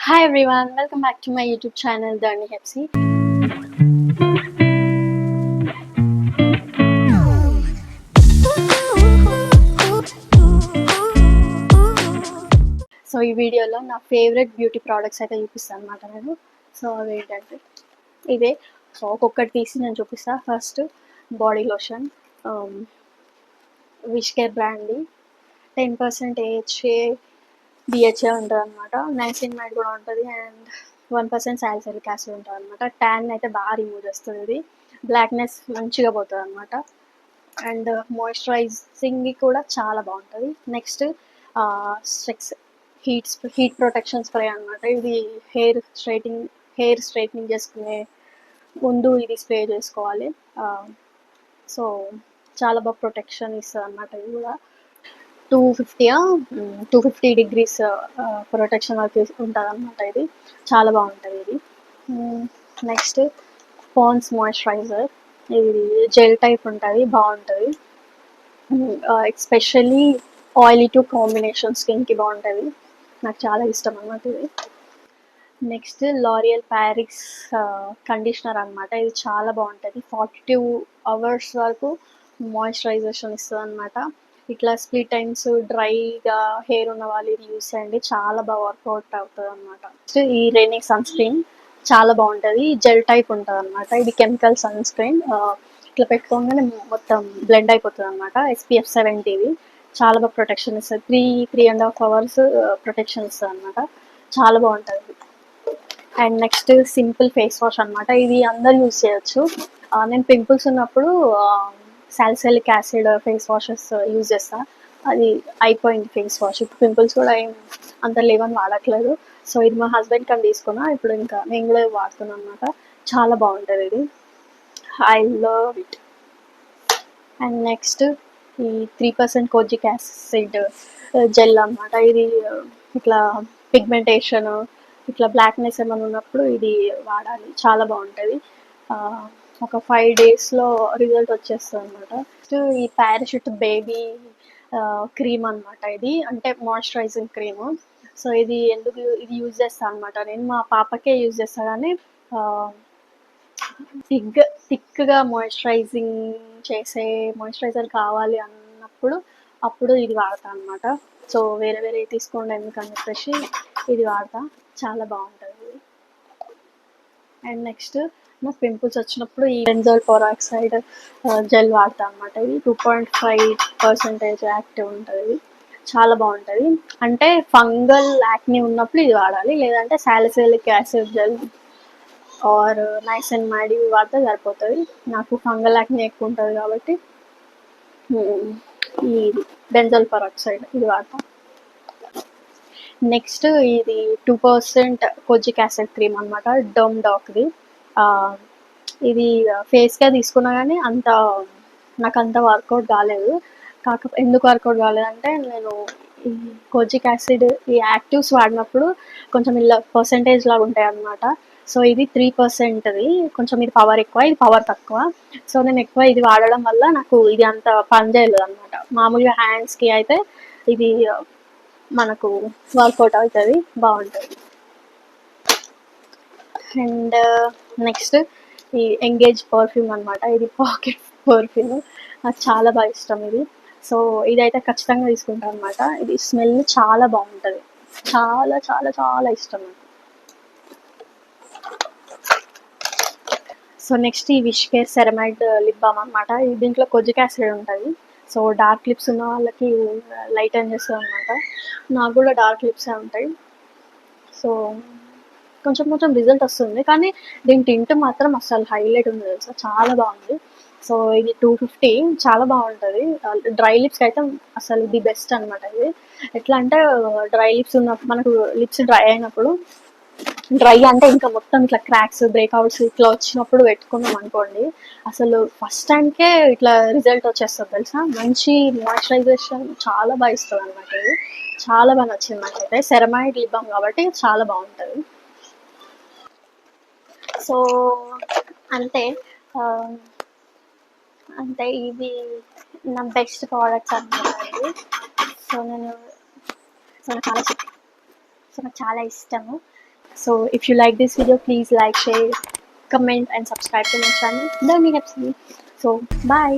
Hi everyone, welcome back to my YouTube channel, Dharni Hepsi. So ఈ వీడియోలో నా favourite beauty products అయితే చూపిస్తాను అనమాట నేను. సో అవి ఏంటంటే ఇదే. సో ఒక్కొక్కటి తీసి నేను చూపిస్తాను. First body lotion, wish care బ్రాండ్ది 10% AHA BHA ఉంటుంది అనమాట. నైసిన్మైడ్ కూడా ఉంటుంది అండ్ 1% సాలిసిలిక్ యాసిడ్ ఉంటుంది అనమాట. ట్యాన్ అయితే బాగా రిమూవ్ చేస్తుంది ఇది. బ్లాక్నెస్ మంచిగా పోతుంది అనమాట. అండ్ మాయిశ్చరైజింగ్ కూడా చాలా బాగుంటుంది. Next streaks heat protection spray అనమాట. ఇది హెయిర్ స్ట్రైట్నింగ్ చేసుకునే ముందు ఇది స్ప్రే చేసుకోవాలి. సో చాలా బాగా ప్రొటెక్షన్ ఇస్తుంది అనమాట. ఇది కూడా 250 degrees ప్రొటెక్షన్ వరకు ఉంటుంది అనమాట. ఇది చాలా బాగుంటుంది ఇది. నెక్స్ట్ పాండ్స్ మాయిశ్చరైజర్, ఇది జెల్ టైప్ ఉంటుంది, బాగుంటుంది. ఎస్పెషల్లీ ఆయిలీ టు కాంబినేషన్ స్కిన్కి బాగుంటుంది, నాకు చాలా ఇష్టం అన్నమాట ఇది. నెక్స్ట్ లారియల్ ప్యారిస్ కండిషనర్ అనమాట. ఇది చాలా బాగుంటుంది. 42 hours వరకు మాయిశ్చరైజేషన్ ఇస్తుంది అనమాట. ఇట్లా స్ప్లిట్ టైమ్స్ డ్రైగా హెయిర్ ఉన్న వాళ్ళు ఇది యూస్ చేయండి, చాలా బాగా వర్కౌట్ అవుతుంది అనమాట. ఈ రెనీ సన్ స్క్రీన్ చాలా బాగుంటుంది, జెల్ టైప్ ఉంటుంది అనమాట. ఇది కెమికల్ సన్ స్క్రీన్, ఇట్లా పెట్టుకోగానే మొత్తం బ్లెండ్ అయిపోతుంది అనమాట. SPF 70 చాలా బాగా ప్రొటెక్షన్ ఇస్తుంది. 3.5 hours ప్రొటెక్షన్ ఇస్తుంది అనమాట. చాలా బాగుంటుంది. And next simple face wash అనమాట. ఇది అందరు యూజ్ చేయొచ్చు. నేను పింపుల్స్ ఉన్నప్పుడు salicylic acid face washes use చేస్తాను. అది అయిపోయింది ఫేస్ వాష్. ఇప్పుడు పింపుల్స్ కూడా ఏం అంత లేవని వాడట్లేదు. సో ఇది మా హస్బెండ్ అని తీసుకున్నా, ఇప్పుడు ఇంకా నేను కూడా వాడుతున్నాను అనమాట. చాలా బాగుంటుంది ఇది, I love it. And next ఈ 3% కోజిక్ యాసిడ్ జెల్ అనమాట. ఇది ఇట్లా పిగ్మెంటేషన్, ఇట్లా బ్లాక్నెస్ ఏమైనా ఉన్నప్పుడు ఇది వాడాలి, చాలా బాగుంటుంది. ఒక 5 daysలో రిజల్ట్ వచ్చేస్తుంది అనమాట. ఈ పారాషూట్ బేబీ క్రీమ్ అనమాట. ఇది అంటే మాయిశ్చరైజింగ్ క్రీమ్. సో ఇది ఇది యూజ్ చేస్తాను అనమాట. నేను మా పాపకే యూజ్ చేస్తాను, కానీ థిక్గా మాయిశ్చరైజింగ్ చేసే మాయిశ్చరైజర్ కావాలి అప్పుడు ఇది వాడతాను అనమాట. సో వేరే తీసుకోండి ఎందుకని చెప్పేసి ఇది వాడతా, చాలా బాగుంటుంది. అండ్ నెక్స్ట్ నాకు పింపుల్స్ వచ్చినప్పుడు ఈ బెంజోల్ పెరాక్సైడ్ జెల్ వాడతా అనమాట. ఇది 2.5% యాక్టివ్ ఉంటుంది, చాలా బాగుంటుంది. అంటే ఫంగల్ యాక్ని ఉన్నప్పుడు ఇది వాడాలి, లేదంటే సాలిసిలిక్ యాసిడ్ జెల్ ఆర్ నైసిన్మైడ్ ఇవి వాడితే సరిపోతుంది. నాకు ఫంగల్ యాక్ని ఎక్కువ ఉంటుంది కాబట్టి ఈ బెంజోల్ పెరాక్సైడ్ ఇది వాడతాం. నెక్స్ట్ ఇది 2% కోజిక్ యాసిడ్ క్రీమ్ అనమాట, డమ్ డాక్ది. ఇది ఫేస్గా తీసుకున్నా కానీ నాకు అంత వర్కౌట్ కాలేదు. ఎందుకు వర్కౌట్ కాలేదంటే నేను ఈ కోజిక్ యాసిడ్ ఈ యాక్టివ్స్ వాడినప్పుడు కొంచెం ఇలా పర్సంటేజ్ లాగా ఉంటాయి అన్నమాట. సో ఇది 3%ది, కొంచెం ఇది పవర్ ఎక్కువ, ఇది పవర్ తక్కువ. సో నేను ఎక్కువ ఇది వాడడం వల్ల నాకు ఇది అంత పని చేయలేదు అనమాట. మామూలుగా హ్యాండ్స్కి అయితే ఇది మనకు వర్కౌట్ అవుతుంది, బాగుంటుంది. అండ్ నెక్స్ట్ ఈ ఎంగేజ్ పర్ఫ్యూమ్ అనమాట. ఇది పాకెట్ పర్ఫ్యూమ్, నాకు చాలా బాగా ఇష్టం ఇది. సో ఇదైతే ఖచ్చితంగా తీసుకుంటాను అనమాట. ఇది స్మెల్ చాలా బాగుంటుంది, చాలా చాలా చాలా ఇష్టం నాకు. సో నెక్స్ట్ ఈ wish care ceramide lip balm అనమాట. దీంట్లో కోజిక్ యాసిడ్ ఉంటుంది. సో డార్క్ లిప్స్ ఉన్న వాళ్ళకి లైటన్ చేస్తుంది అనమాట. నాకు కూడా డార్క్ లిప్సే ఉంటాయి. సో కొంచెం రిజల్ట్ వస్తుంది, కానీ దీని టింట్ మాత్రం అసలు హైలైట్ ఉంది తెలుసా, చాలా బాగుంది. సో ఇది 250, చాలా బాగుంటుంది. డ్రై లిప్స్కి అయితే అసలు ది బెస్ట్ అనమాట. ఇది ఎట్లా అంటే డ్రై లిప్స్ ఉన్నప్పుడు, మనకు లిప్స్ డ్రై అయినప్పుడు, డ్రై అంటే ఇంకా మొత్తం ఇట్లా క్రాక్స్ బ్రేక్అవుట్స్ ఇట్లా వచ్చినప్పుడు పెట్టుకున్నాం అనుకోండి, అసలు ఫస్ట్ టైంకే ఇట్లా రిజల్ట్ వచ్చేస్తుంది తెలుసా. మంచి మాయిశ్చరైజేషన్ చాలా బాగా ఇస్తుంది అనమాట. ఇది చాలా బాగా నచ్చింది నాకైతే. సెరమైడ్ లిప్ బామ్ కాబట్టి చాలా బాగుంటుంది. సో అంతే ఇవి నా బెస్ట్ ప్రోడక్ట్స్ అనమాట ఇది. సో నాకు చాలా ఇష్టము. So if you like this video, please like, share, comment and subscribe to my channel. Then we have seen. So bye.